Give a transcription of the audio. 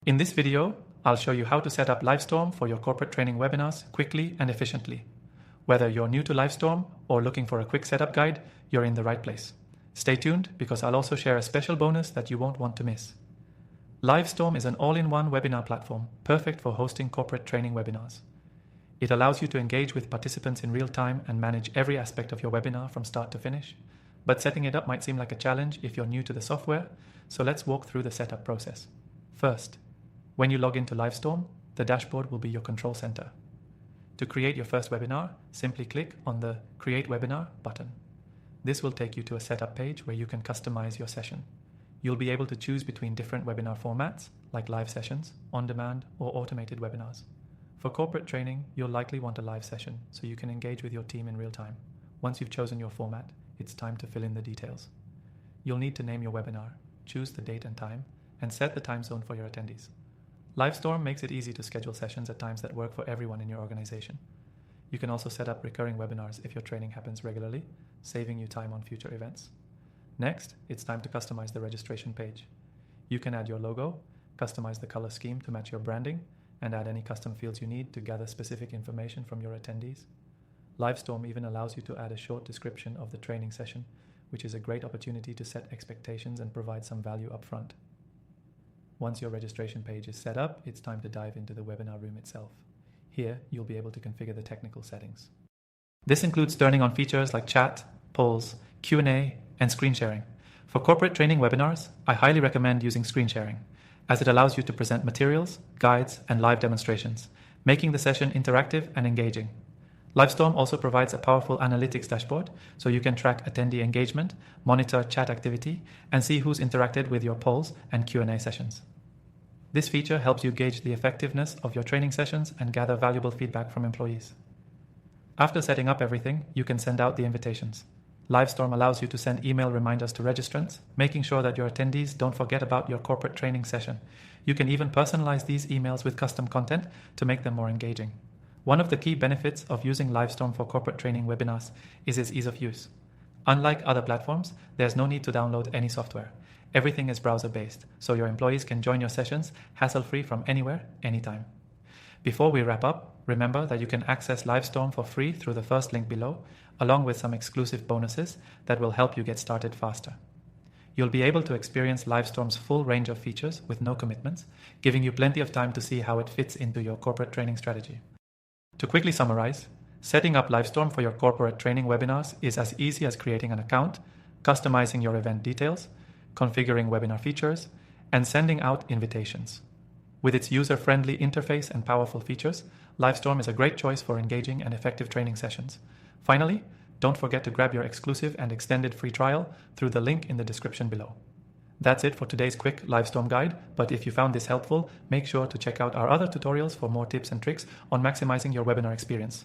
In this video, I'll show you how to set up Livestorm for your corporate training webinars quickly and efficiently. Whether you're new to Livestorm or looking for a quick setup guide, you're in the right place. Stay tuned because I'll also share a special bonus that you won't want to miss. Livestorm is an all-in-one webinar platform, perfect for hosting corporate training webinars. It allows you to engage with participants in real time and manage every aspect of your webinar from start to finish. But setting it up might seem like a challenge if you're new to the software, so let's walk through the setup process. First, when you log into Livestorm, the dashboard will be your control center. To create your first webinar, simply click on the Create Webinar button. This will take you to a setup page where you can customize your session. You'll be able to choose between different webinar formats, like live sessions, on-demand, or automated webinars. For corporate training, you'll likely want a live session, so you can engage with your team in real time. Once you've chosen your format, it's time to fill in the details. You'll need to name your webinar, choose the date and time, and set the time zone for your attendees. Livestorm makes it easy to schedule sessions at times that work for everyone in your organization. You can also set up recurring webinars if your training happens regularly, saving you time on future events. Next, it's time to customize the registration page. You can add your logo, customize the color scheme to match your branding, and add any custom fields you need to gather specific information from your attendees. Livestorm even allows you to add a short description of the training session, which is a great opportunity to set expectations and provide some value upfront. Once your registration page is set up, it's time to dive into the webinar room itself. Here, you'll be able to configure the technical settings. This includes turning on features like chat, polls, Q&A, and screen sharing. For corporate training webinars, I highly recommend using screen sharing, as it allows you to present materials, guides, and live demonstrations, making the session interactive and engaging. Livestorm also provides a powerful analytics dashboard, so you can track attendee engagement, monitor chat activity, and see who's interacted with your polls and Q&A sessions. This feature helps you gauge the effectiveness of your training sessions and gather valuable feedback from employees. After setting up everything, you can send out the invitations. Livestorm allows you to send email reminders to registrants, making sure that your attendees don't forget about your corporate training session. You can even personalize these emails with custom content to make them more engaging. One of the key benefits of using Livestorm for corporate training webinars is its ease of use. Unlike other platforms, there's no need to download any software. Everything is browser-based, so your employees can join your sessions hassle-free from anywhere, anytime. Before we wrap up, remember that you can access Livestorm for free through the first link below, along with some exclusive bonuses that will help you get started faster. You'll be able to experience Livestorm's full range of features with no commitments, giving you plenty of time to see how it fits into your corporate training strategy. To quickly summarize, setting up Livestorm for your corporate training webinars is as easy as creating an account, customizing your event details, configuring webinar features, and sending out invitations. With its user-friendly interface and powerful features, Livestorm is a great choice for engaging and effective training sessions. Finally, don't forget to grab your exclusive and extended free trial through the link in the description below. That's it for today's quick Livestorm guide, but if you found this helpful, make sure to check out our other tutorials for more tips and tricks on maximizing your webinar experience.